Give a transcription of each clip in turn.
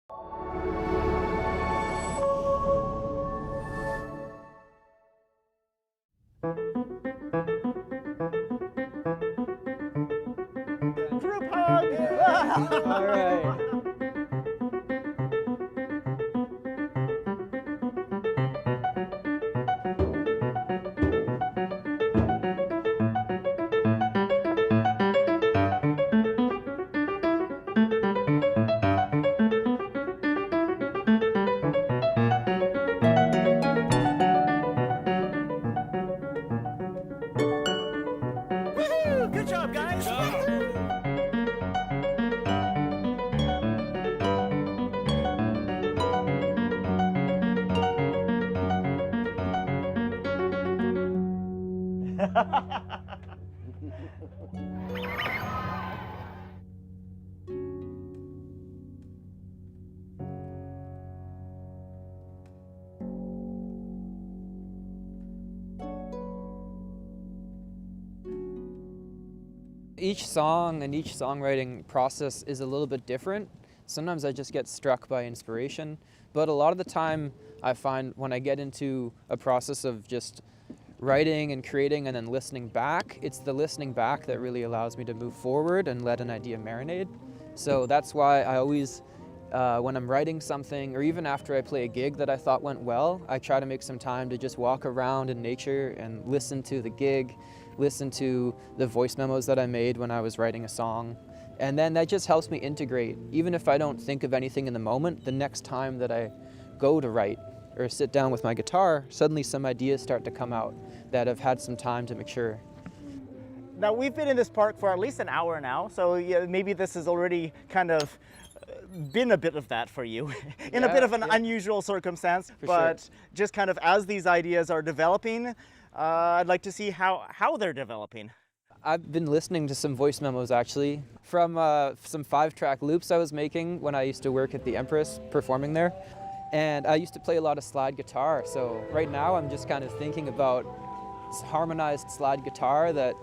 Group hug! All right. Woohoo! Good job, guys! Each song and each songwriting process is a little bit different. Sometimes I just get struck by inspiration, but a lot of the time I find when I get into a process of just writing and creating and then listening back, it's the listening back that really allows me to move forward and let an idea marinate. So that's why I always, when I'm writing something, or even after I play a gig that I thought went well, I try to make some time to just walk around in nature and listen to the gig, listen to the voice memos that I made when I was writing a song. And then that just helps me integrate. Even if I don't think of anything in the moment, the next time that I go to write or sit down with my guitar, suddenly some ideas start to come out that have had some time to mature. Now, we've been in this park for at least an hour now, so yeah, maybe this has already kind of been a bit of that for you in a bit of an unusual circumstance. But just kind of as these ideas are developing, I'd like to see how they're developing. I've been listening to some voice memos actually from some 5-track loops I was making when I used to work at the Empress performing there. And I used to play a lot of slide guitar. So right now I'm just kind of thinking about harmonized slide guitar that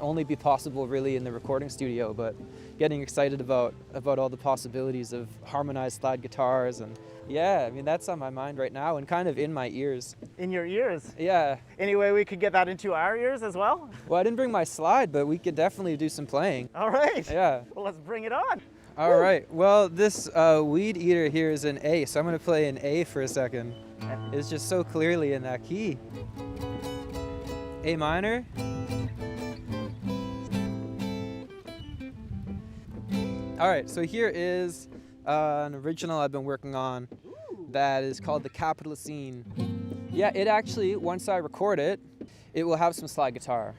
only be possible really in the recording studio, but getting excited about all the possibilities of harmonized slide guitars. And yeah, I mean, that's on my mind right now and kind of in my ears. In your ears? Yeah. Anyway, we could get that into our ears as well? Well, I didn't bring my slide, but we could definitely do some playing. All right. Yeah. Well, let's bring it on. All right. Well, this weed eater here is an A, so I'm going to play an A for a second. It's just so clearly in that key. A minor. All right, so here is an original I've been working on that is called the Capital Scene. Yeah, it actually, once I record it, it will have some slide guitar.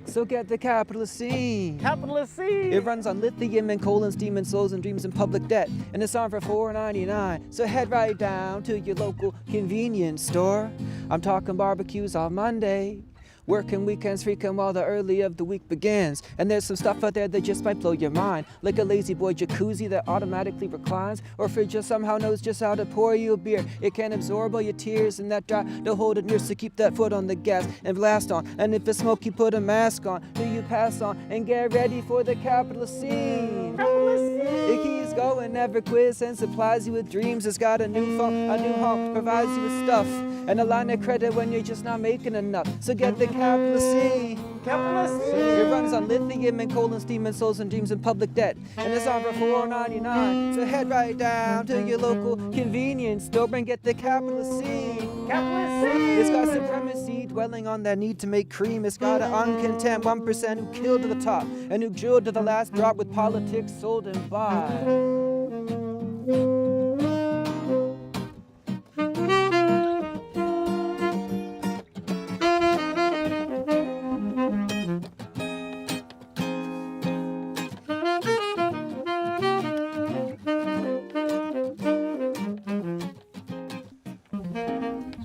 So get the capitalist scene. Capitalist scene. It runs on lithium and coal and steam and souls and dreams and public debt. And it's on for $4.99. So head right down to your local convenience store. I'm talking barbecues on Monday. Working weekends freaking while the early of the week begins. And there's some stuff out there that just might blow your mind. Like a lazy boy jacuzzi that automatically reclines. Or fridge just somehow knows just how to pour you a beer. It can absorb all your tears and that dry to hold it near. So keep that foot on the gas and blast on. And if it's smoky, put a mask on. Do you pass on and get ready for the capitalist scene? It keeps going, never quits, and supplies you with dreams. It's got a new phone, a new home, provides you with stuff. And a line of credit when you're just not making enough. So get the capitalist scene. Capitalist scene. It runs on lithium and coal and steam and souls and dreams and public debt. And it's on for $4.99. So head right down to your local convenience store and get the capitalist scene. Capitalist scene. It's got supremacy dwelling on that need to make cream. It's got an uncontent 1% who killed to the top and who drilled to the last drop with politics sold and bought.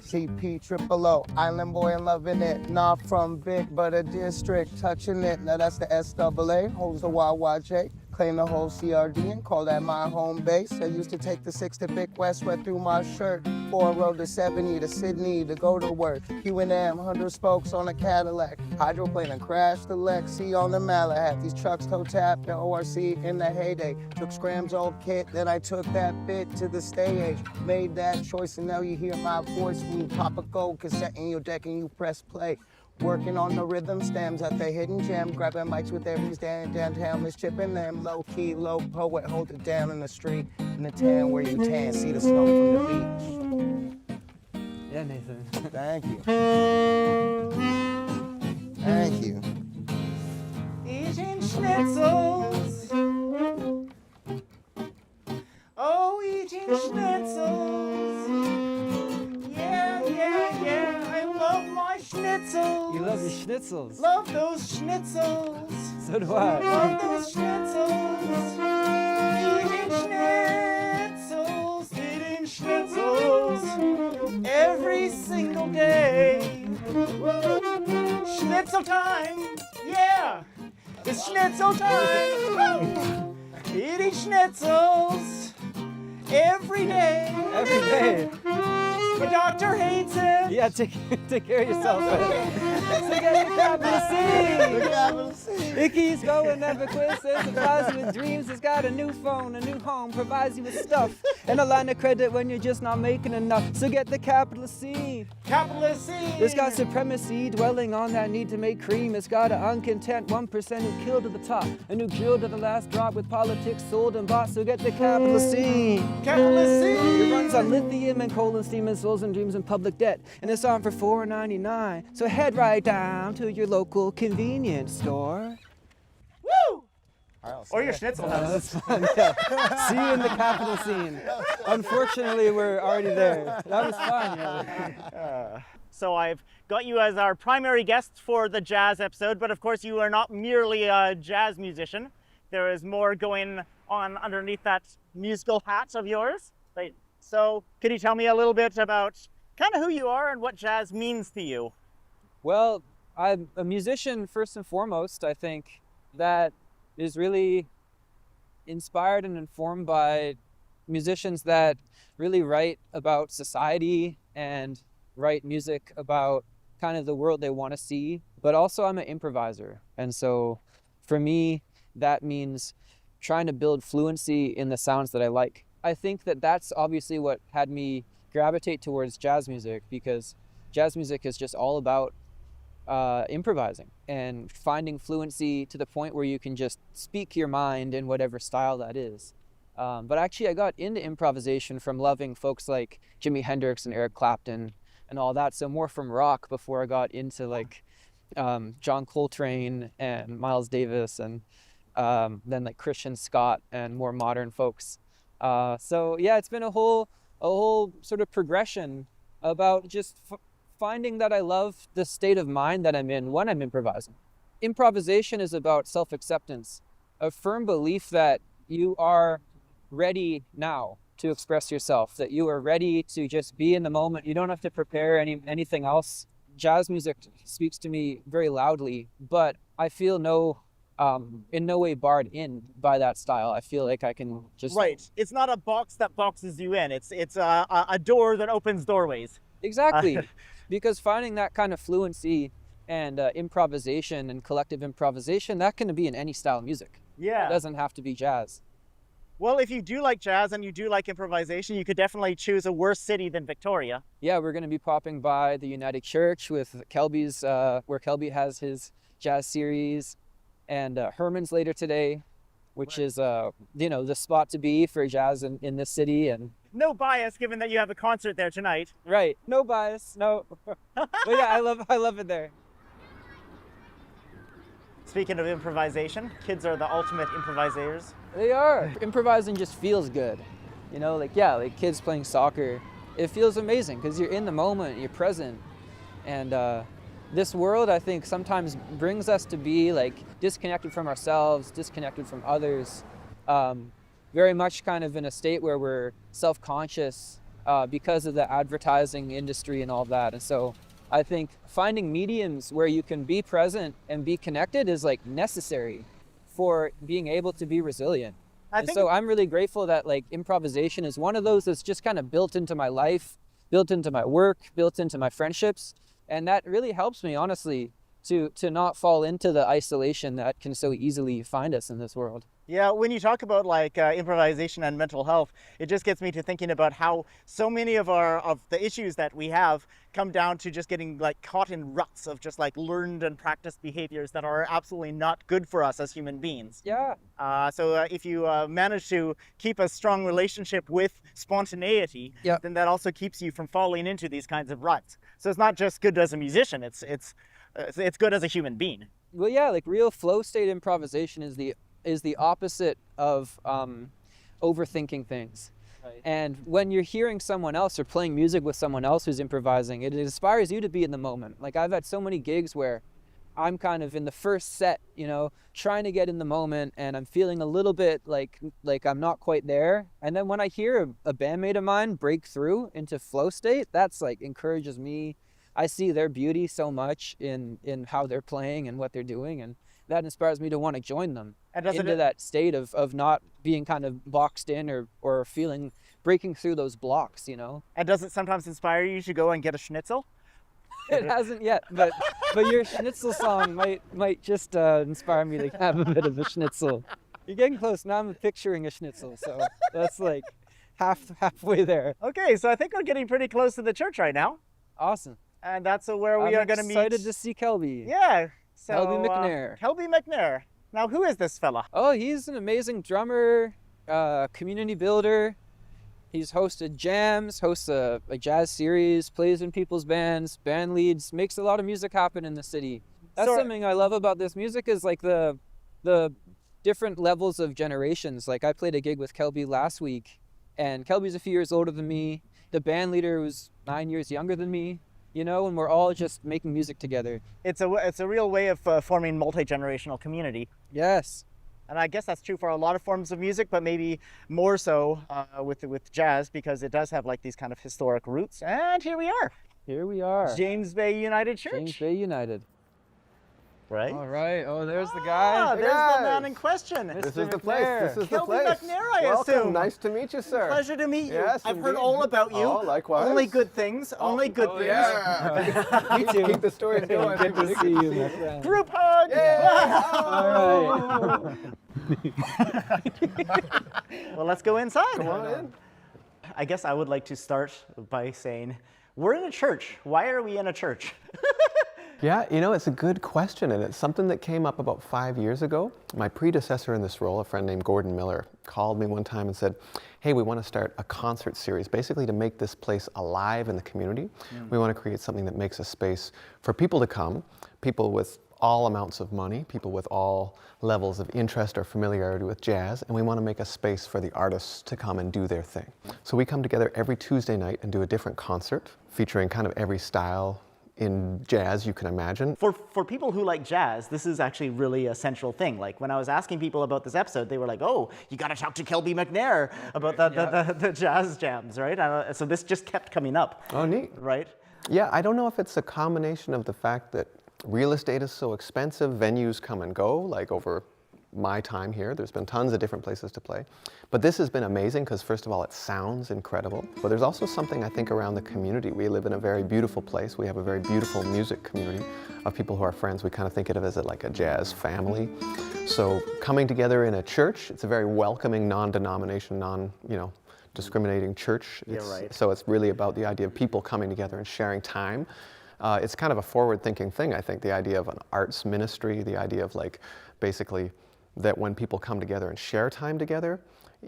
CP triple O, island boy and loving it. Not from Vic, but a district touching it. Now that's the SAA, holds the YYJ. claim the whole CRD and call that my home base. I used to take the 6 to Vic West, sweat through my shirt. 4 road to 70 to Sydney to go to work. Q&M, 100 spokes on a Cadillac. Hydroplane and crash the Lexi on the Malahat. These trucks toe tap the ORC in the heyday. Took Scram's old kit, then I took that bit to the stage. Made that choice and now you hear my voice when you pop a gold cassette in your deck and you press play. Working on the rhythm stems at the hidden gem, grabbing mics with every stand downtown, mischipping them. Low key, low poet, hold it down in the street, in the town where you tan, see the snow from the beach. Yeah, Nathan. Thank you. Thank you. Eating schnitzels. Oh, eating schnitzels. Yeah, yeah, yeah. I love my schnitzels. You love your schnitzels. Love those schnitzels. So do I. Love those schnitzels. Eating schnitzels every single day. Schnitzel time, yeah, it's schnitzel time. Woo! Eating schnitzels every day. Every day. My doctor hates it. Yeah, take care of yourself. So get the capital C. The capital C. Icky's going, never quits, it supplies you with dreams. It's got a new phone, a new home, provides you with stuff, and a line of credit when you're just not making enough. So get the capital C. Capital C. It's got supremacy, dwelling on that need to make cream. It's got an uncontent 1% who killed to the top, a new drill to the last drop with politics sold and bought. So get the capital C. Capital C. It runs on lithium and coal and steam and souls and dreams and public debt. And it's on for $4.99. So head right down to your local convenience store. Woo! All right, Or your schnitzel house. That's fun. Yeah. See you in the capital scene. Unfortunately, we're already there. That was fun. Yeah. So I've got you as our primary guest for the jazz episode, but of course you are not merely a jazz musician. There is more going on underneath that musical hat of yours. Right. So could you tell me a little bit about kind of who you are and what jazz means to you? Well, I'm a musician first and foremost. I think that is really inspired and informed by musicians that really write about society and write music about kind of the world they want to see. But also I'm an improviser. And so for me, that means trying to build fluency in the sounds that I like. I think that that's obviously what had me gravitate towards jazz music, because jazz music is just all about improvising and finding fluency to the point where you can just speak your mind in whatever style that is. But actually I got into improvisation from loving folks like Jimi Hendrix and Eric Clapton and all that. So more from rock before I got into like John Coltrane and Miles Davis and then like Christian Scott and more modern folks. So yeah, it's been a whole sort of progression about just finding that I love the state of mind that I'm in when I'm improvising. Improvisation is about self-acceptance, a firm belief that you are ready now to express yourself, that you are ready to just be in the moment. You don't have to prepare anything else. Jazz music speaks to me very loudly, but I feel in no way barred in by that style. I feel like I can just... Right. It's not a box that boxes you in. It's a door that opens doorways. Exactly. Because finding that kind of fluency and improvisation and collective improvisation, that can be in any style of music. Yeah. It doesn't have to be jazz. Well, if you do like jazz and you do like improvisation, you could definitely choose a worse city than Victoria. Yeah, we're going to be popping by the United Church with Kelby's, where Kelby has his jazz series, and Herman's later today, which is, the spot to be for jazz in this city. And no bias, given that you have a concert there tonight. Right. No bias. No. But yeah, I love it there. Speaking of improvisation, kids are the ultimate improvisers. They are. Improvising just feels good. Like kids playing soccer. It feels amazing because you're in the moment, you're present. And this world, I think, sometimes brings us to be like disconnected from ourselves, disconnected from others. Very much kind of in a state where we're self-conscious because of the advertising industry and all that. And so I think finding mediums where you can be present and be connected is like necessary for being able to be resilient. I And think so I'm really grateful that like improvisation is one of those that's just kind of built into my life, built into my work, built into my friendships. And that really helps me, honestly, to not fall into the isolation that can so easily find us in this world. Yeah, when you talk about like improvisation and mental health, it just gets me to thinking about how so many of the issues that we have come down to just getting like caught in ruts of just like learned and practiced behaviors that are absolutely not good for us as human beings. Yeah. So if you manage to keep a strong relationship with spontaneity, Yep. then that also keeps you from falling into these kinds of ruts. So it's not just good as a musician; it's good as a human being. Well, yeah, like real flow state improvisation is the opposite of overthinking things. Right. And when you're hearing someone else or playing music with someone else who's improvising, it inspires you to be in the moment. Like I've had so many gigs where I'm kind of in the first set, you know, trying to get in the moment, and I'm feeling a little bit like I'm not quite there. And then when I hear a bandmate of mine break through into flow state, that's like encourages me. I see their beauty so much in how they're playing and what they're doing, and that inspires me to want to join them And does into that state of not being kind of boxed in or feeling breaking through those blocks, you know. And does it sometimes inspire you to go and get a schnitzel? It hasn't yet, but your schnitzel song might just inspire me to have a bit of a schnitzel. You're getting close. Now I'm picturing a schnitzel, so that's like halfway there. Okay, so I think we're getting pretty close to the church right now, Awesome. and that's where we are going to meet. I'm excited to see Kelby. Yeah. So, Kelby McNair. Kelby McNair. Now, who is this fella? Oh, he's an amazing drummer, community builder. He's hosted jams, hosts a jazz series, plays in people's bands, band leads, makes a lot of music happen in the city. That's something I love about this music is like the different levels of generations. Like I played a gig with Kelby last week, and Kelby's a few years older than me. The band leader was 9 years younger than me, you know, and we're all just making music together. It's a real way of forming multi-generational community. Yes. And I guess that's true for a lot of forms of music, but maybe more so with jazz, because it does have like these kind of historic roots. And here we are. Here we are. James Bay United Church. James Bay United. Right? All right. Oh, there's the Ah, guy. there's the guys. man in question. This Mr. is the place. McNair. This is the Kelby place. McNair, I Welcome. assume. Nice to meet you, sir. Pleasure to meet you. Yes, I've heard indeed. all about you. Oh, likewise. Only good things. Only good things. Yeah. Me too. Keep the stories going. Good to see you, my friend. Group hug. All right. Well, let's go inside. Come on in. I guess I would like to start by saying, we're in a church. Why are we in a church? Yeah, you know, it's a good question, and it's something that came up about 5 years ago. My predecessor in this role, a friend named Gordon Miller, called me one time and said, hey, we want to start a concert series, basically to make this place alive in the community. We want to create something that makes a space for people to come, people with all amounts of money, people with all levels of interest or familiarity with jazz, and we want to make a space for the artists to come and do their thing. So we come together every Tuesday night and do a different concert featuring kind of every style in jazz you can imagine. For people who like jazz, this is actually really a central thing. Like when I was asking people about this episode, they were like, oh, you got to talk to Kelby McNair about the jazz jams, right? So this just kept coming up. Oh, neat. Right? Yeah, I don't know if it's a combination of the fact that real estate is so expensive, venues come and go, like over my time here, there's been tons of different places to play. But this has been amazing because first of all, it sounds incredible. But there's also something I think around the community. We live in a very beautiful place. We have a very beautiful music community of people who are friends. We kind of think of it as like a jazz family. So coming together in a church, it's a very welcoming, non-denomination, discriminating church. Right. So it's really about the idea of people coming together and sharing time. It's kind of a forward-thinking thing, I think, the idea of an arts ministry, the idea of like basically that when people come together and share time together,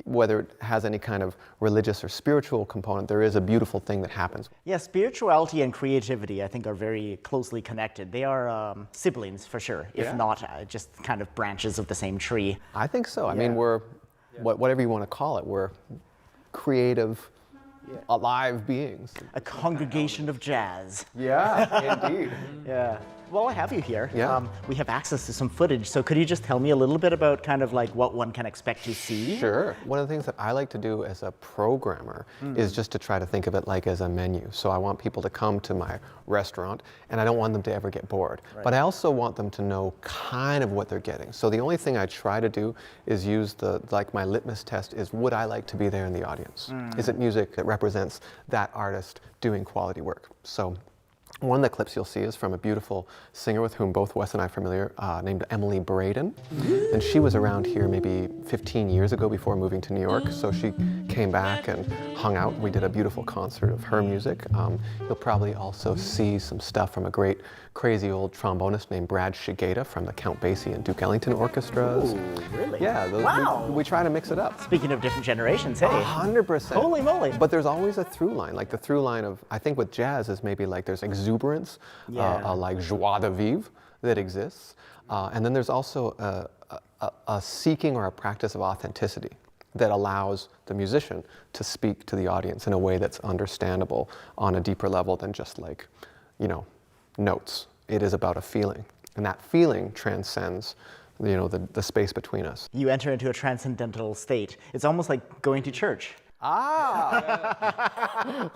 whether it has any kind of religious or spiritual component, there is a beautiful thing that happens. Yeah, spirituality and creativity, I think, are very closely connected. They are siblings, for sure, if not just kind of branches of the same tree. I think so. I mean, we're, whatever you want to call it, we're creative, alive beings. A congregation of jazz. Yeah, indeed. Yeah. while I have you here, Yeah. we have access to some footage. So could you just tell me a little bit about kind of like what one can expect to see? Sure. One of the things that I like to do as a programmer is just to try to think of it like as a menu. So I want people to come to my restaurant, and I don't want them to ever get bored. Right. But I also want them to know kind of what they're getting. So the only thing I try to do is use like my litmus test is, would I like to be there in the audience? Is it music that represents that artist doing quality work? So one of the clips you'll see is from a beautiful singer with whom both Wes and I are familiar, named Emily Braden. And she was around here maybe 15 years ago before moving to New York. So she came back and hung out. We did a beautiful concert of her music. You'll probably also see some stuff from a great, crazy old trombonist named Brad Shigeta from the Count Basie and Duke Ellington orchestras. Ooh, really? Yeah, Wow. we try to mix it up. Speaking of different generations, hey. 100%. Holy moly. But there's always a through line. Like the through line of, I think with jazz is maybe like there's exuberance, like joie de vivre that exists. And then there's also a seeking or a practice of authenticity that allows the musician to speak to the audience in a way that's understandable on a deeper level than just like, notes. It is about a feeling. And that feeling transcends the space between us. You enter into a transcendental state. It's almost like going to church. Well,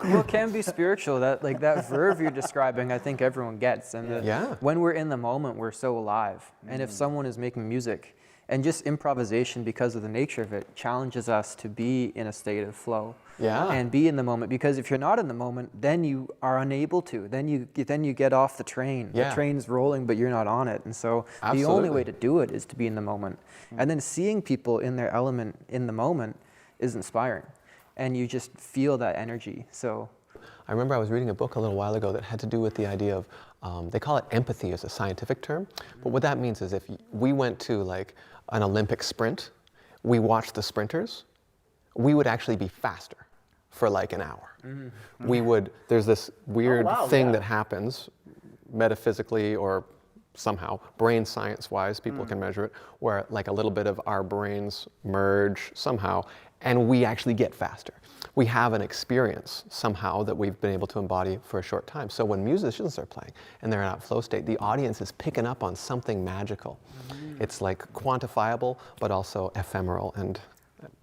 it can be spiritual. That verve you're describing, I think everyone gets. And when we're in the moment, we're so alive. And if someone is making music, and just improvisation, because of the nature of it, challenges us to be in a state of flow. And be in the moment, because if you're not in the moment, then you are unable to. Then you get off the train. The train's rolling, but you're not on it. And so the only way to do it is to be in the moment. And then seeing people in their element in the moment is inspiring, and you just feel that energy. So I remember I was reading a book a little while ago that had to do with the idea of, they call it empathy as a scientific term, but what that means is if we went to like an Olympic sprint, we watched the sprinters, we would actually be faster for like an hour. There's this weird thing that happens metaphysically or somehow, brain science-wise, people can measure it, where like a little bit of our brains merge somehow, and we actually get faster. We have an experience somehow that we've been able to embody for a short time. So when musicians are playing and they're in that flow state, the audience is picking up on something magical. It's like quantifiable, but also ephemeral and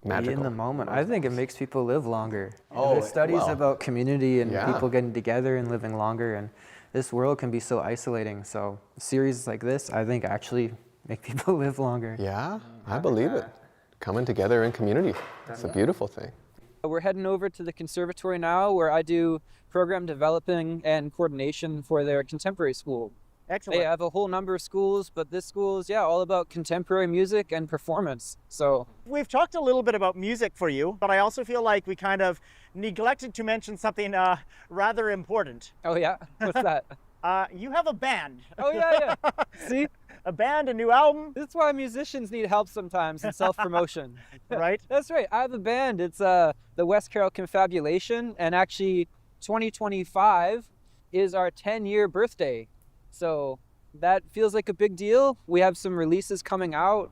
magical. Be in the moment. I think it makes people live longer. There's studies about community and people getting together and living longer, and this world can be so isolating. So series like this, I think, actually make people live longer. Yeah, I believe it. Coming together in community. It's a beautiful thing. We're heading over to the conservatory now, where I do program developing and coordination for their contemporary school. Excellent. They have a whole number of schools, but this school is, all about contemporary music and performance. So we've talked a little bit about music for you, but I also feel like we kind of neglected to mention something rather important. Oh yeah? What's that? You have a band. Oh yeah. See? A band, a new album. This is why musicians need help sometimes in self-promotion. Right? That's right. I have a band. It's the Wes Carroll Confabulation, and actually 2025 is our 10-year birthday. So that feels like a big deal. We have some releases coming out.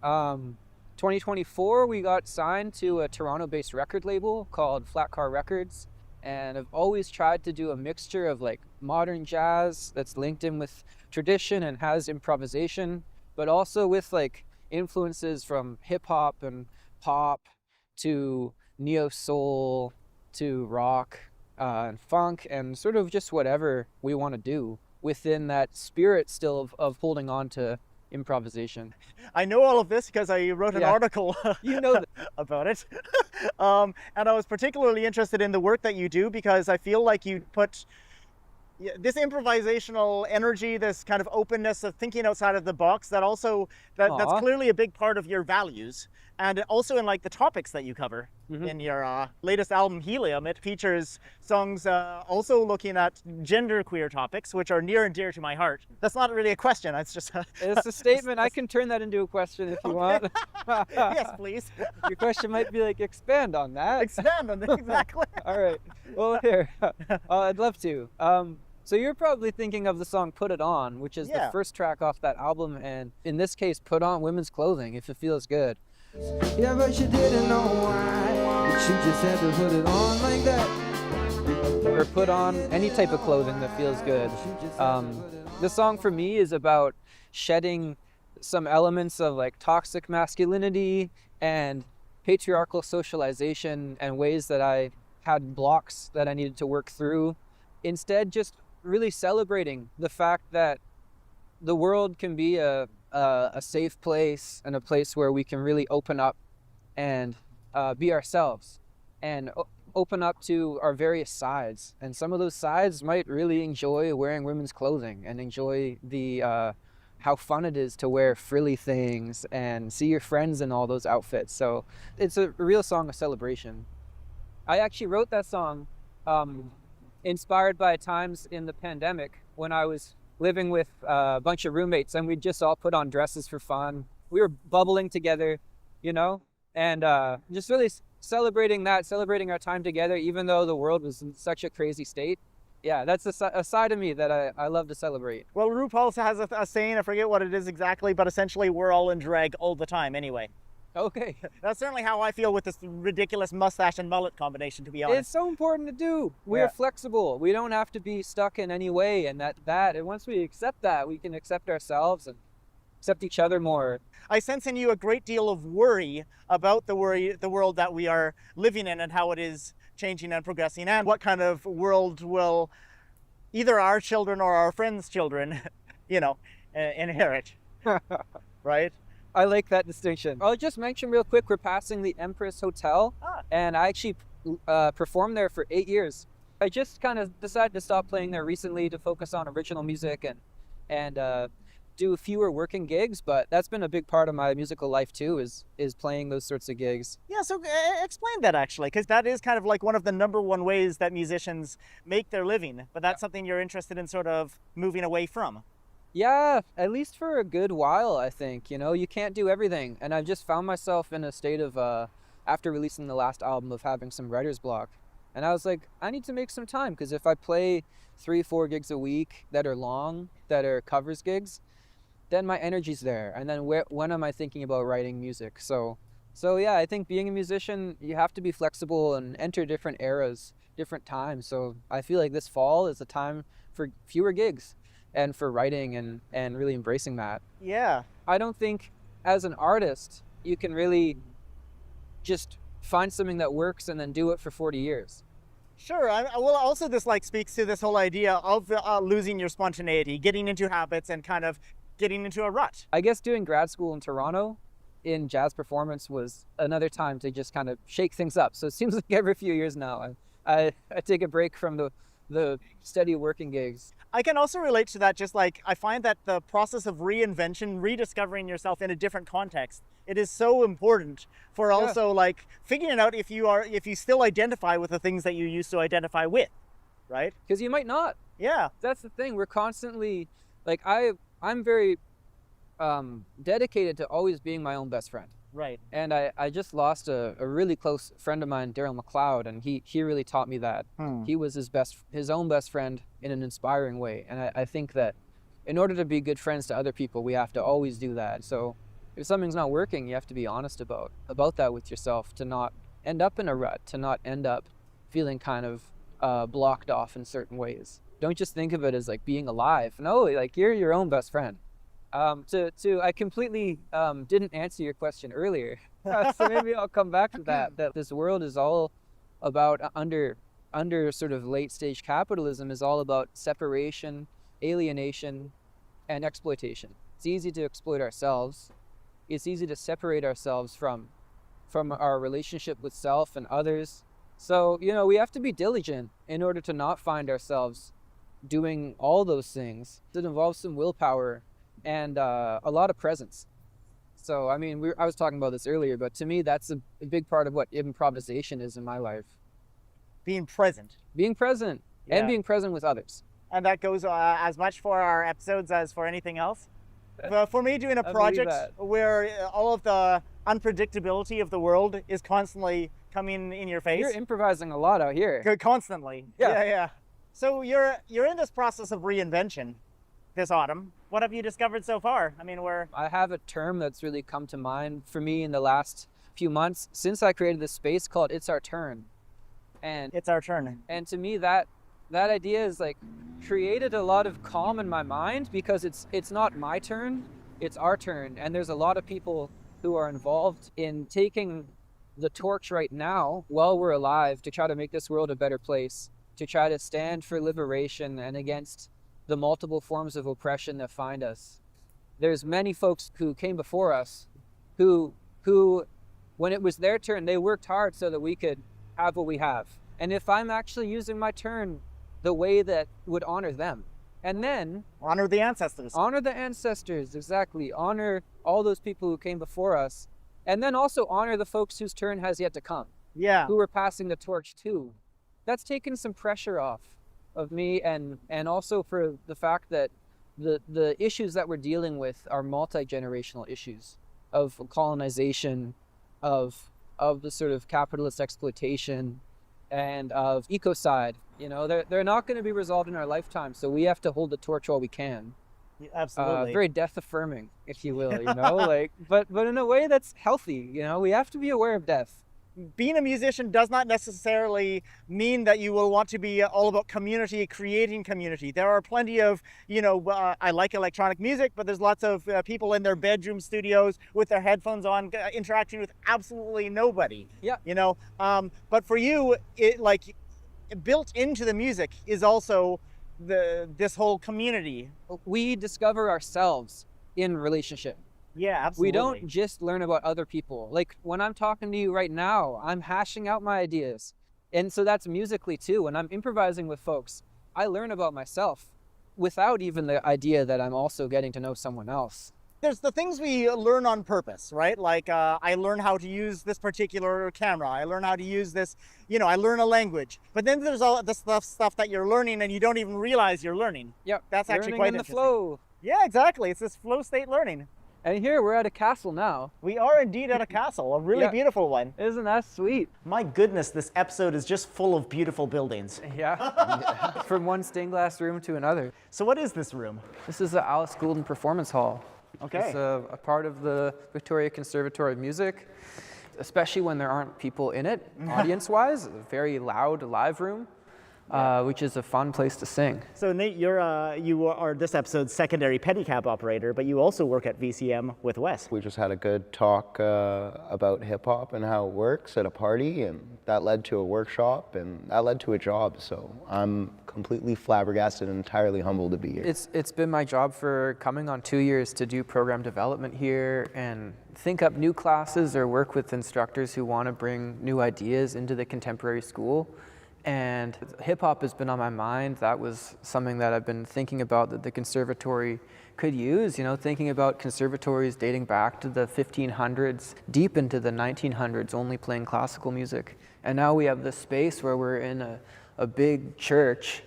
2024, we got signed to a Toronto-based record label called Flat Car Records. And I've always tried to do a mixture of like modern jazz that's linked in with tradition and has improvisation, but also with like influences from hip hop and pop to neo soul to rock and funk, and sort of just whatever we want to do within that spirit still of holding on to improvisation. I know all of this because I wrote an article about it. And I was particularly interested in the work that you do because I feel like you put this improvisational energy, this kind of openness of thinking outside of the box, that's clearly a big part of your values, and also in like the topics that you cover. In your latest album Helium, it features songs also looking at genderqueer topics, which are near and dear to my heart. That's not really a question, it's just it's a statement. I can turn that into a question if you want. Yes, please. Your question might be like, expand on that. Expand on that, exactly. All right, well, here, I'd love to. So you're probably thinking of the song Put It On, which is the first track off that album, and in this case, put on women's clothing if it feels good. Yeah, but you didn't know why, but you just had to put it on like that. Or put on any type of clothing that feels good. The song for me is about shedding some elements of like toxic masculinity and patriarchal socialization and ways that I had blocks that I needed to work through. Instead, just really celebrating the fact that the world can be a safe place and a place where we can really open up and be ourselves and open up to our various sides. And some of those sides might really enjoy wearing women's clothing and enjoy the how fun it is to wear frilly things and see your friends in all those outfits. So it's a real song of celebration. I actually wrote that song inspired by times in the pandemic when I was living with a bunch of roommates and we just all put on dresses for fun. We were bubbling together, you know, and just really celebrating our time together, even though the world was in such a crazy state. Yeah, that's a side of me that I love to celebrate. Well, RuPaul has a saying, I forget what it is exactly, but essentially we're all in drag all the time anyway. Okay. That's certainly how I feel with this ridiculous mustache and mullet combination, to be honest. It's so important to do. We're flexible. We don't have to be stuck in any way, and and once we accept that, we can accept ourselves and accept each other more. I sense in you a great deal of worry about the world that we are living in and how it is changing and progressing, and what kind of world will either our children or our friends' children, you know, inherit, right? I like that distinction. I'll just mention real quick, we're passing the Empress Hotel, and I actually performed there for 8 years. I just kind of decided to stop playing there recently to focus on original music and do fewer working gigs, but that's been a big part of my musical life too, is playing those sorts of gigs. Yeah, so explain that actually, because that is kind of like one of the number one ways that musicians make their living, but that's something you're interested in sort of moving away from. Yeah, at least for a good while, I think. You know, you can't do everything, and I've just found myself in a state of, after releasing the last album, of having some writer's block. And I was like, I need to make some time, because if I play 3-4 gigs a week that are long, that are covers gigs, then my energy's there. And then when am I thinking about writing music? So yeah, I think being a musician, you have to be flexible and enter different eras, different times. So I feel like this fall is a time for fewer gigs and for writing and really embracing that. Yeah. I don't think as an artist, you can really just find something that works and then do it for 40 years. Sure. Well, also this like speaks to this whole idea of losing your spontaneity, getting into habits and kind of getting into a rut. I guess doing grad school in Toronto in jazz performance was another time to just kind of shake things up. So it seems like every few years now I take a break from the steady working gigs. I can also relate to that. Just like I find that the process of reinvention, rediscovering yourself in a different context, it is so important for also like figuring out if you still identify with the things that you used to identify with, right? Because you might not. Yeah. That's the thing. We're constantly like I'm very dedicated to always being my own best friend. Right. And I just lost a really close friend of mine, Daryl McLeod, and he really taught me that. He was his own best friend in an inspiring way. And I think that in order to be good friends to other people, we have to always do that. So if something's not working, you have to be honest about that with yourself, to not end up in a rut, to not end up feeling kind of blocked off in certain ways. Don't just think of it as like being alive. No, like you're your own best friend. I completely didn't answer your question earlier, so maybe I'll come back to that. That this world is all about under sort of late stage capitalism is all about separation, alienation, and exploitation. It's easy to exploit ourselves. It's easy to separate ourselves from our relationship with self and others. So we have to be diligent in order to not find ourselves doing all those things. It involves some willpower and a lot of presence. So, I mean, I was talking about this earlier, but to me, that's a big part of what improvisation is in my life. Being present. Being present and being present with others. And that goes as much for our episodes as for anything else. For me, doing a project where all of the unpredictability of the world is constantly coming in your face. You're improvising a lot out here. Constantly. Yeah. So you're in this process of reinvention this autumn. What have you discovered so far? I mean, I have a term that's really come to mind for me in the last few months since I created this space called It's Our Turn. And It's Our Turn. And to me, that that idea has like created a lot of calm in my mind, because it's not my turn, it's our turn, and there's a lot of people who are involved in taking the torch right now while we're alive to try to make this world a better place, to try to stand for liberation and against the multiple forms of oppression that find us. There's many folks who came before us who when it was their turn, they worked hard so that we could have what we have. And if I'm actually using my turn the way that would honor them, and then Honor the ancestors. honor the ancestors, exactly, honor all those people who came before us, and then also honor the folks whose turn has yet to come, Yeah. who we're passing the torch to. That's taken some pressure off of me, and also for the fact that the issues that we're dealing with are multi-generational issues of colonization, of the sort of capitalist exploitation, and of ecocide. You know, they're not going to be resolved in our lifetime, so we have to hold the torch while we can. Absolutely. Very death affirming, if you will, you know, like, but in a way that's healthy. You know, we have to be aware of death. Being a musician does not necessarily mean that you will want to be all about community, creating community. There are plenty of, I like electronic music, but there's lots of people in their bedroom studios with their headphones on, interacting with absolutely nobody. Yeah. But for you, built into the music is also this whole community. We discover ourselves in relationship. Yeah, absolutely. We don't just learn about other people. Like when I'm talking to you right now, I'm hashing out my ideas. And so that's musically too. When I'm improvising with folks, I learn about myself without even the idea that I'm also getting to know someone else. There's the things we learn on purpose, right? Like I learn how to use this particular camera. I learn how to use this, I learn a language. But then there's all this stuff that you're learning and you don't even realize you're learning. Yep. That's actually Learning quite in the interesting. flow. Yeah, exactly. It's this flow state learning. And here we're at a castle now. We are indeed at a castle, a really Yeah. beautiful one. Isn't that sweet? My goodness, this episode is just full of beautiful buildings. Yeah. From one stained glass room to another. So what is this room? This is the Alice Goulden Performance Hall. Okay. It's a part of the Victoria Conservatory of Music, especially when there aren't people in it, audience-wise. A very loud live room, which is a fun place to sing. So Nate, you are this episode's secondary pedicab operator, but you also work at VCM with Wes. We just had a good talk about hip hop and how it works at a party, and that led to a workshop, and that led to a job. So I'm completely flabbergasted and entirely humbled to be here. It's been my job for coming on 2 years to do program development here and think up new classes or work with instructors who want to bring new ideas into the contemporary school. And hip hop has been on my mind. That was something that I've been thinking about that the conservatory could use, thinking about conservatories dating back to the 1500s, deep into the 1900s, only playing classical music. And now we have this space where we're in a big church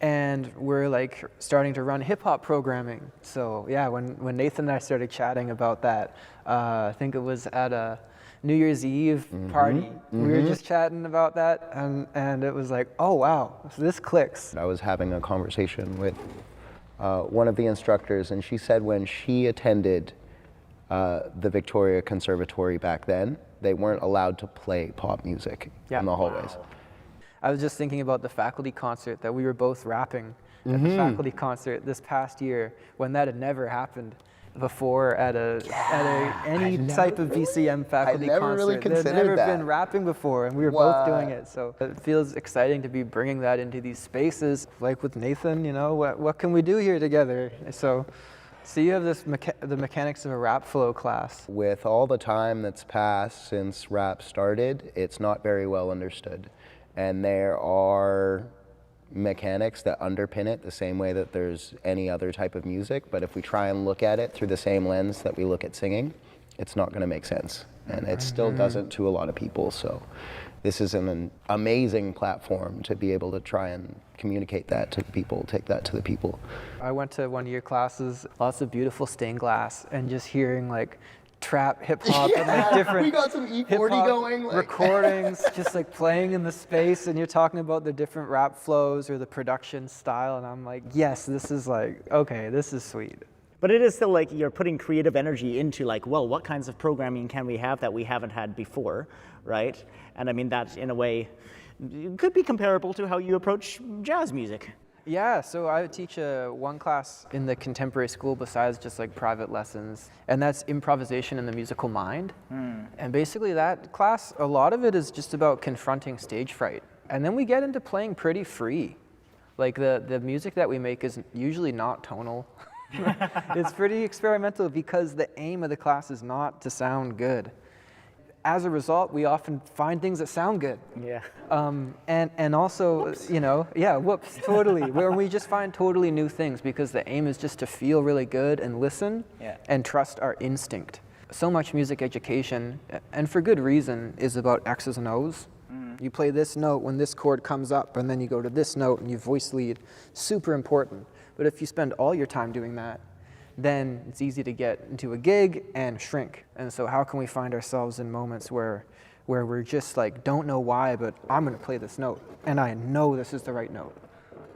and we're like starting to run hip hop programming. So yeah, when Nathan and I started chatting about that, I think it was at a New Year's Eve party. We were just chatting about that, and it was like, oh wow, this clicks. I was having a conversation with one of the instructors, and she said when she attended the Victoria Conservatory back then, they weren't allowed to play pop music in the hallways. Wow. I was just thinking about the faculty concert that we were both rapping at the faculty concert this past year, when that had never happened before at any type of VCM faculty concert. I never really considered There'd never that. been rapping before, and we were both doing it. So it feels exciting to be bringing that into these spaces. Like with Nathan, what can we do here together? So you have this the mechanics of a rap flow class. With all the time that's passed since rap started, it's not very well understood. And there are mechanics that underpin it the same way that there's any other type of music, but if we try and look at it through the same lens that we look at singing, it's not going to make sense, and it still doesn't to a lot of people. So this is an amazing platform to be able to try and communicate that to the people, take that to the people. I went to one of your classes, lots of beautiful stained glass, and just hearing like trap hip hop and like different we got some E40 hip-hop going, like. recordings just like playing in the space, and you're talking about the different rap flows or the production style, and I'm like, yes, this is like, okay, this is sweet. But it is still like you're putting creative energy into like, well, what kinds of programming can we have that we haven't had before? right? And I mean, that in a way could be comparable to how you approach jazz music. Yeah, so I teach one class in the contemporary school besides just like private lessons, and that's improvisation in the musical mind. And basically that class, a lot of it is just about confronting stage fright. And then we get into playing pretty free. Like the music that we make is usually not tonal. It's pretty experimental because the aim of the class is not to sound good. As a result, we often find things that sound good. Yeah. And also, whoops. You know, yeah, whoops, totally. Where we just find totally new things because the aim is just to feel really good and listen and trust our instinct. So much music education, and for good reason, is about X's and O's. You play this note when this chord comes up, and then you go to this note and you voice lead. Super important. But if you spend all your time doing that, then it's easy to get into a gig and shrink. And so how can we find ourselves in moments where we're just like, don't know why, but I'm gonna play this note, and I know this is the right note.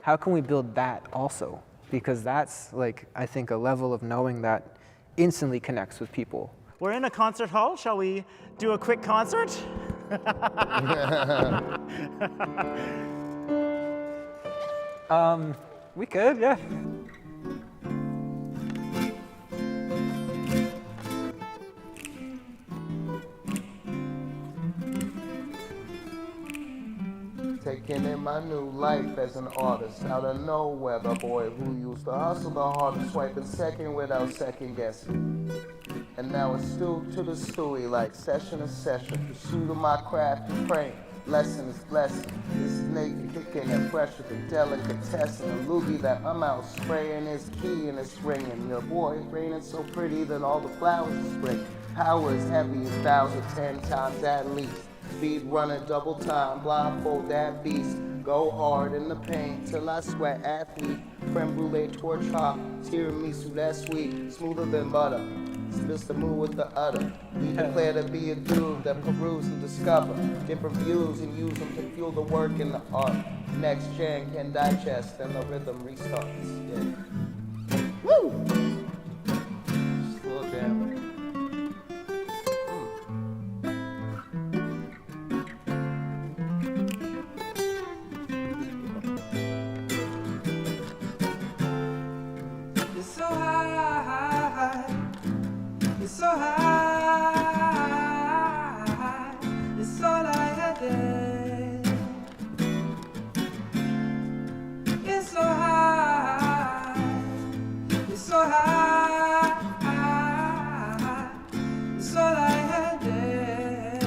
How can we build that also? Because that's like, I think, a level of knowing that instantly connects with people. We're in a concert hall. Shall we do a quick concert? We could, yeah. Taking in my new life as an artist. Out of nowhere, the boy who used to hustle the hardest, swiping second without second guessing. And now it's stew to the stewy, like session to session. Pursuit of my craft and praying. Lesson is blessing. This is Nathan kicking and pressure, the delicatessen. A loogie that I'm out spraying is key and it's ringing. Your boy raining so pretty that all the flowers spring. Power is heavy as 1,010 times at least. Speed running double time, blindfold that beast. Go hard in the paint till I sweat athlete. Creme brulee torch hot, tiramisu that sweet, smoother than butter. Just to move with the udder. We declare to be a dude that peruse and discover different views and use them to fuel the work and the art. Next gen can digest and the rhythm restarts. Yeah. Woo! Slow down. It's so high. It's so high, it's all I had there. It's so high, it's so high, it's all I had there.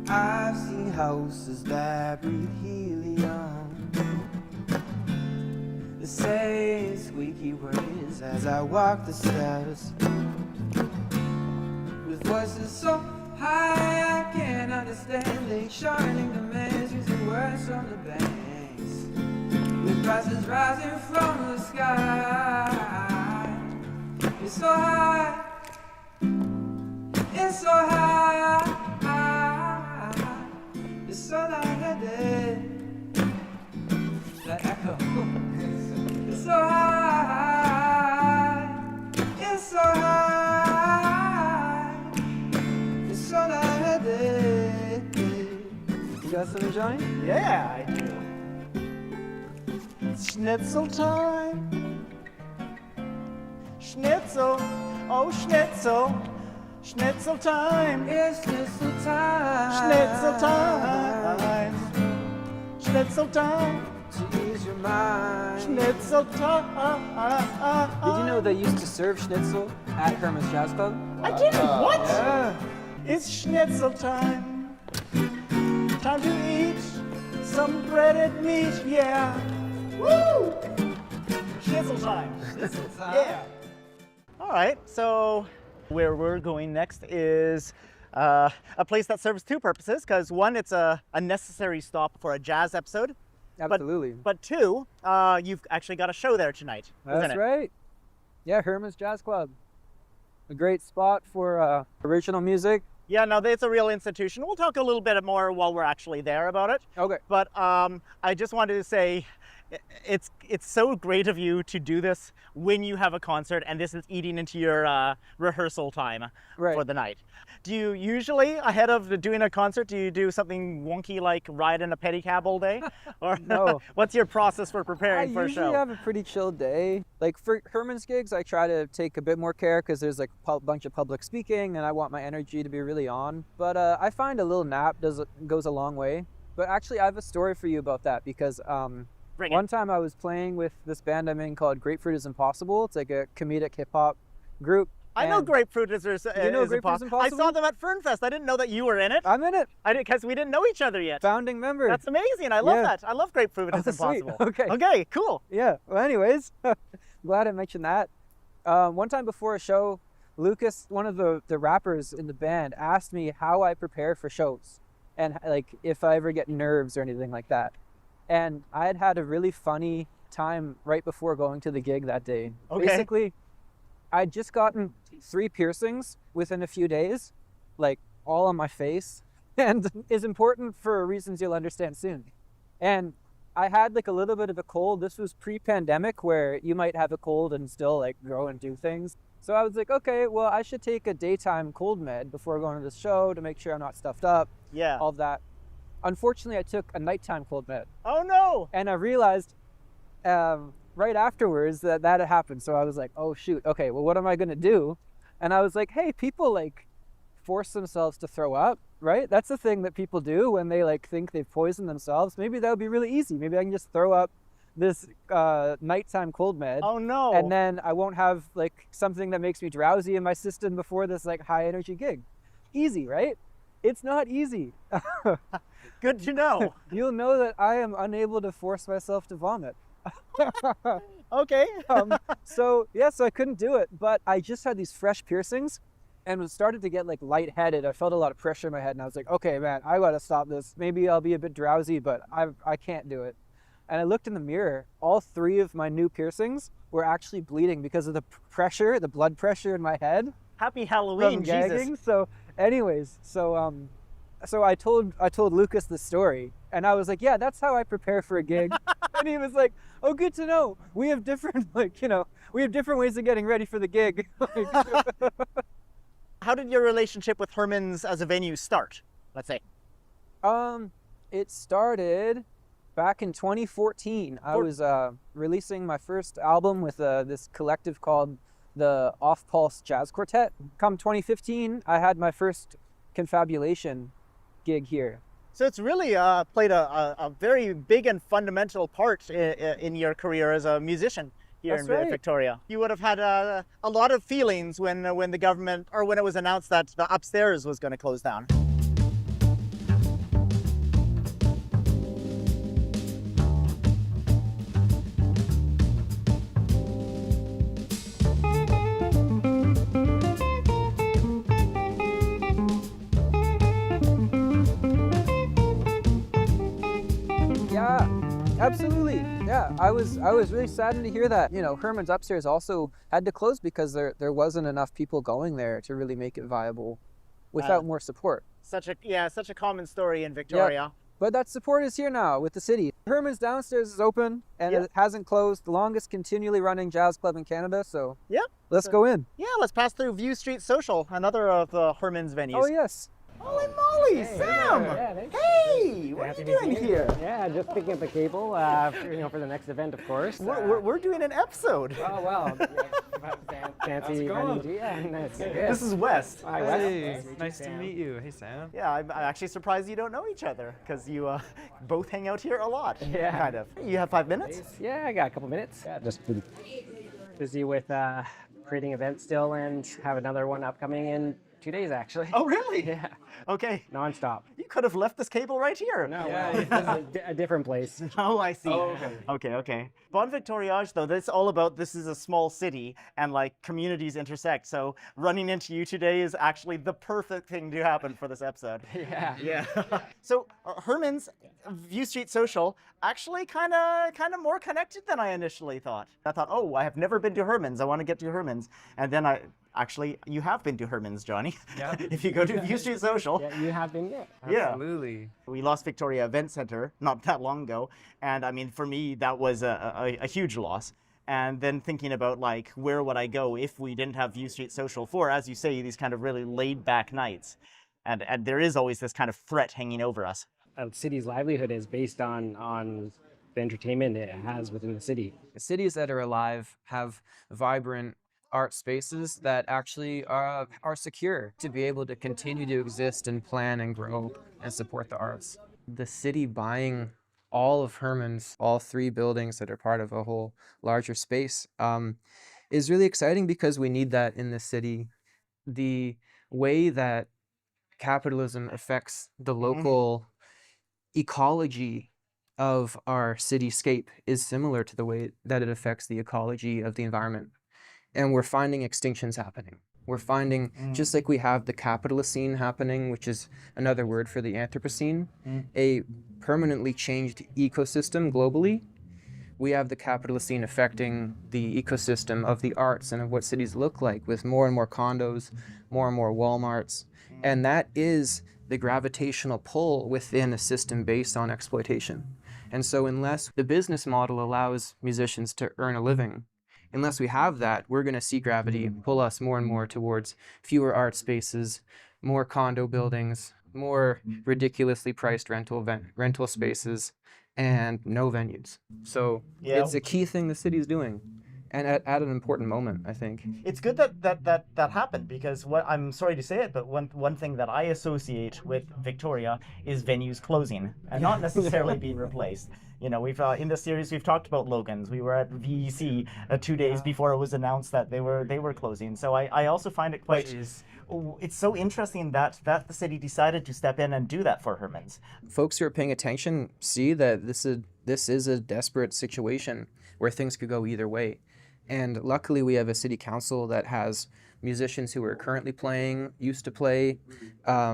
I've seen houses that breathe helium. The same squeaky words as I walk the steps, with voices so high I can't understand. They shining demands using words from the banks, with prices rising from the sky. It's so high, it's so high, it's all I had there. That echo. It's so high, it's so high, it's all I had there. You got some to join? Yeah, I do. Schnitzel time. Schnitzel, oh schnitzel. Schnitzel time. It's schnitzel time. Schnitzel time. Schnitzel time. To ease your mind. Schnitzel time. Did you know they used to serve schnitzel at Herman's Jazz Club? I didn't. What? Yeah. It's schnitzel time. Time to eat some breaded meat. Yeah. Woo! Schnitzel time. Schnitzel time. Yeah. All right. So where we're going next is a place that serves two purposes. Because one, it's a necessary stop for a jazz episode. Absolutely. But two, you've actually got a show there tonight. That's isn't it? right. Yeah, Herman's Jazz Club. A great spot for original music. Yeah, no, it's a real institution. We'll talk a little bit more while we're actually there about it. Okay. But I just wanted to say, it's so great of you to do this when you have a concert and this is eating into your rehearsal time for the night. Do you usually, ahead of doing a concert, do you do something wonky like ride in a pedicab all day? Or No. what's your process for preparing for a usually show? have a pretty chill day. Like for Herman's gigs, I try to take a bit more care because there's like a bunch of public speaking and I want my energy to be really on. But I find a little nap goes a long way. But actually, I have a story for you about that because one time I was playing with this band I'm in called Grapefruit is Impossible. It's like a comedic hip hop group. I know Grapefruit is Grapefruit is Impossible? I saw them at Fernfest. I didn't know that you were in it. I'm in it. I didn't, because we didn't know each other yet. Founding member. That's amazing. I love Yeah. that. I love Grapefruit is Oh, sweet. Impossible. Okay. Okay, cool. Yeah. Well, anyways, glad I mentioned that. One time before a show, Lucas, one of the rappers in the band, asked me how I prepare for shows and like if I ever get nerves or anything like that. And I had a really funny time right before going to the gig that day. Okay. Basically, I'd just gotten 3 piercings within a few days, like all on my face, and is important for reasons you'll understand soon. And I had like a little bit of a cold. This was pre-pandemic where you might have a cold and still like go and do things. So I was like, okay, well, I should take a daytime cold med before going to the show to make sure I'm not stuffed up, Yeah. all of that. Unfortunately, I took a nighttime cold med. Oh no. And I realized right afterwards that had happened. So I was like, oh shoot, okay, well, what am I gonna do? And I was like, hey, people like force themselves to throw up, right? That's the thing that people do when they like think they've poisoned themselves. Maybe that would be really easy. Maybe I can just throw up this nighttime cold med. Oh no. And then I won't have like something that makes me drowsy in my system before this like high energy gig. Easy, right? It's not easy. Good to know. You'll know that I am unable to force myself to vomit. Okay. So I couldn't do it, but I just had these fresh piercings and was started to get like lightheaded. I felt a lot of pressure in my head and I was like, okay, man, I gotta stop this. Maybe I'll be a bit drowsy, but I can't do it. And I looked in the mirror, all 3 of my new piercings were actually bleeding because of the pressure, the blood pressure in my head. Happy From Halloween, gagging. Jesus. So anyways, so I told Lucas the story and I was like, yeah, that's how I prepare for a gig. And he was like, oh, good to know. We have different we have different ways of getting ready for the gig. How did your relationship with Herman's as a venue start, let's say? It started back in 2014. I was releasing my first album with this collective called the Off Pulse Jazz Quartet. Come 2015, I had my first confabulation gig here. So it's really played a very big and fundamental part in your career as a musician here That's in right. Victoria. You would have had a lot of feelings when the government, or when it was announced that the upstairs was going to close down. Yeah, absolutely. Yeah, I was really saddened to hear that. You know, Herman's upstairs also had to close because there wasn't enough people going there to really make it viable without more support. Such a common story in Victoria. But that support is here now with the city. Herman's downstairs is open and it hasn't closed. The longest continually running jazz club in Canada. So Yeah. let's go in. Yeah, let's pass through View Street Social, another of Herman's venues. Oh yes. Holy moly, Sam! Yeah, thanks. Hey, what are Happy you to doing see you. here? Yeah, just picking up the cable, for the next event, of course. We're doing an episode. Oh well, fancy honey. Yeah, nice. This is Wes. Hi, Wes. Hey, nice to meet you. Hey, Sam. Yeah, I'm actually surprised you don't know each other because you both hang out here a lot. Yeah. Kind of. You have 5 minutes? Yeah, I got a couple minutes. Yeah, just been busy with creating events still, and have another one upcoming in 2 days actually. Oh, really? Yeah, Okay. non-stop. You could have left this cable right here. No, well, this is a different place. Oh, I see. Okay. Bon Victoriage, though, this is a small city and like communities intersect. So running into you today is actually the perfect thing to happen for this episode. Yeah. Yeah. So Herman's View Street Social actually kind of more connected than I initially thought. I thought, oh, I have never been to Herman's. I want to get to Herman's. And then Actually, you have been to Herman's, Johnny. Yeah. If you go to View Street Social. Yeah, you have been there. Yeah. Absolutely. We lost Victoria Event Center not that long ago. And I mean, for me, that was a huge loss. And then thinking about like, where would I go if we didn't have View Street Social for, as you say, these kind of really laid back nights. And there is always this kind of threat hanging over us. A city's livelihood is based on the entertainment it has within the city. Cities that are alive have vibrant art spaces that actually are secure to be able to continue to exist and plan and grow and support the arts. The city buying all of Herman's, all 3 buildings that are part of a whole larger space, is really exciting because we need that in the city. The way that capitalism affects the local ecology of our cityscape is similar to the way that it affects the ecology of the environment. And we're finding extinctions happening. We're finding, just like we have the capitalocene happening, which is another word for the Anthropocene, a permanently changed ecosystem globally. We have the capitalocene affecting the ecosystem of the arts and of what cities look like, with more and more condos, more and more Walmarts. And that is the gravitational pull within a system based on exploitation. And so unless the business model allows musicians to earn a living, unless we have that, we're going to see gravity pull us more and more towards fewer art spaces, more condo buildings, more ridiculously priced rental spaces, and no venues. So it's a key thing the city's doing, and at an important moment, I think. It's good that happened, because what, I'm sorry to say it, but one thing that I associate with Victoria is venues closing and not necessarily being replaced. You know, we've in this series we've talked about Logan's. We were at VEC 2 days before it was announced that they were closing. So I also find it quite. It's so interesting that the city decided to step in and do that for Herman's. Folks who are paying attention see that this is a desperate situation where things could go either way. And luckily we have a city council that has musicians who are currently playing, used to play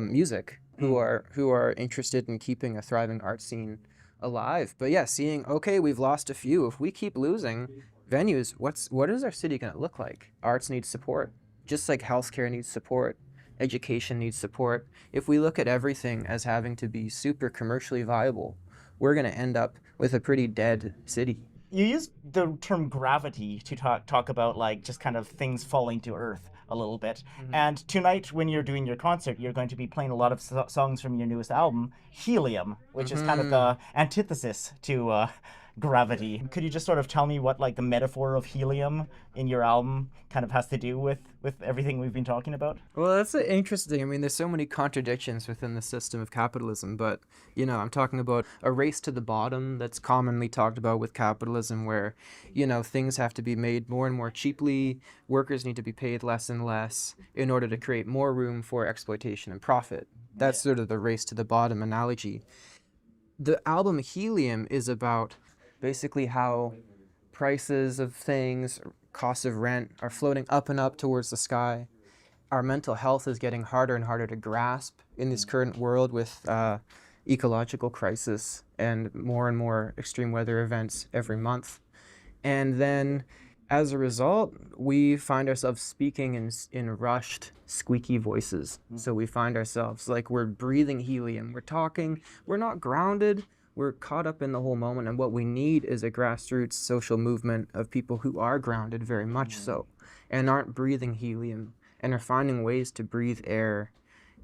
music, who are interested in keeping a thriving art scene alive. But yeah, seeing, okay, we've lost a few. If we keep losing venues, what is our city going to look like? Arts needs support, just like healthcare needs support, education needs support. If we look at everything as having to be super commercially viable, we're going to end up with a pretty dead city. You use the term gravity to talk about like just kind of things falling to earth a little bit. And tonight when you're doing your concert, you're going to be playing a lot of songs from your newest album, Helium, which is kind of the antithesis to gravity. Could you just sort of tell me what like the metaphor of helium in your album kind of has to do with everything we've been talking about? Well, that's interesting. I mean, there's so many contradictions within the system of capitalism, but, you know, I'm talking about a race to the bottom that's commonly talked about with capitalism, where, you know, things have to be made more and more cheaply, workers need to be paid less and less in order to create more room for exploitation and profit. That's sort of the race to the bottom analogy. The album Helium is about basically how prices of things, costs of rent are floating up and up towards the sky. Our mental health is getting harder and harder to grasp in this current world with ecological crisis and more extreme weather events every month. And then as a result, we find ourselves speaking in rushed, squeaky voices. So we find ourselves like we're breathing helium. We're talking, we're not grounded. We're caught up in the whole moment, and what we need is a grassroots social movement of people who are grounded very much so, and aren't breathing helium, and are finding ways to breathe air.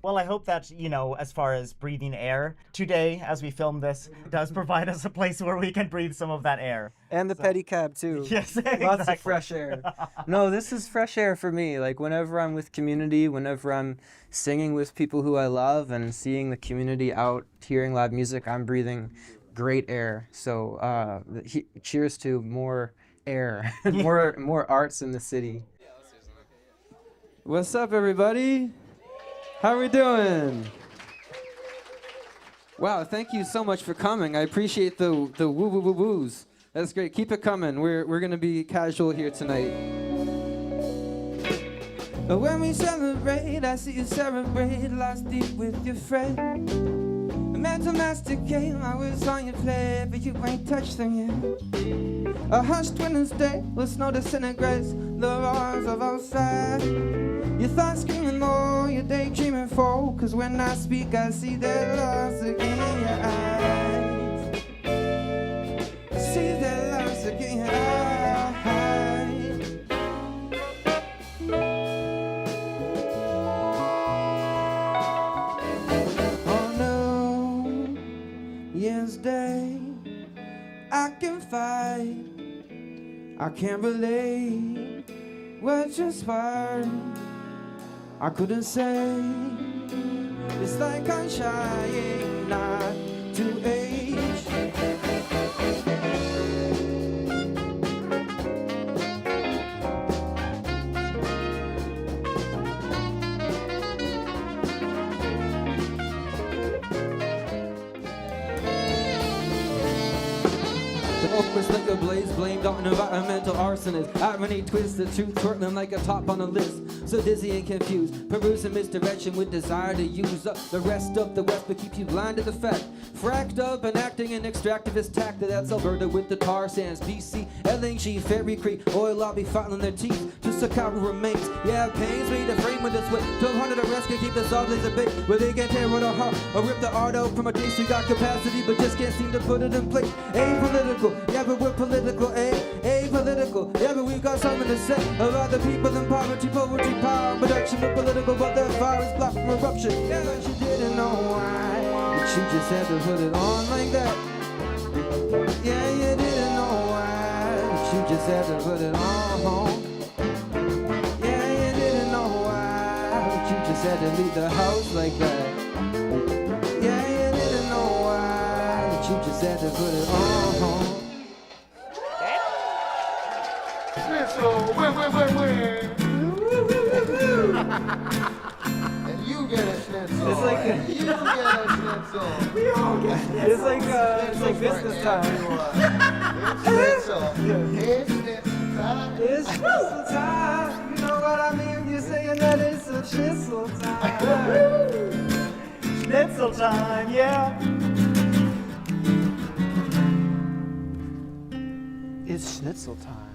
Well, I hope that, you know, as far as breathing air, today, as we film this, does provide us a place where we can breathe some of that air. And the pedicab, too. Yes, exactly. Lots of fresh air. No, this is fresh air for me. Like, whenever I'm with community, whenever I'm singing with people who I love and seeing the community out, hearing loud music, I'm breathing great air. So cheers to more air, more arts in the city. What's up, everybody? How are we doing? Wow, thank you so much for coming. I appreciate the woo-woo-woo-woos. That's great. Keep it coming. We're going to be casual here tonight. When we celebrate, I see you celebrate, lost deep with your friend. meant to masticate my words on your plate, but you ain't touched them yet. A hushed winter's day with snow disintegrates the roars of outside. Your thoughts screaming more, your daydreaming for, 'cause when I speak I see that loss again in your eyes. I see that loss again in your eyes. Oh no, yesterday I can fight, I can't relate what transpired. I couldn't say. It's like I'm trying not to age. Focus like a blaze, blamed on environmental arsonist. Irony twists the truth, twirling like a top on a list. So dizzy and confused, perusing misdirection with desire to use up the rest of the West, but keep you blind to the fact. Fracked up and acting an extractivist tact. That's Alberta with the tar sands. BC, LNG, Fairy Creek, oil lobby filing their teeth to suck out remains. Yeah, pains me to frame with this wit. 1,200 arrests can keep the saw blades a bit, where they can tear with a heart or rip the art out from a taste. You got capacity, but just can't seem to put it in place. Apolitical, yeah, but we're political. Apolitical, yeah, but we've got something to say about the people in poverty, power, production. We're political, but that fire is blocked from eruption. Yeah, but you didn't know why, but you just had to put it on like that. Yeah, you didn't know why, but you just had to put it on. Yeah, you didn't know why, but you just had to leave the house like that. Yeah, you didn't know why, but you just had to put it on. And you get a schnitzel. It's like you get a schnitzel. we all get it's like business time. It's schnitzel. It's schnitzel time. It's schnitzel time. You know what I mean? You're saying that it's a schnitzel time. Schnitzel time, yeah. It's schnitzel time.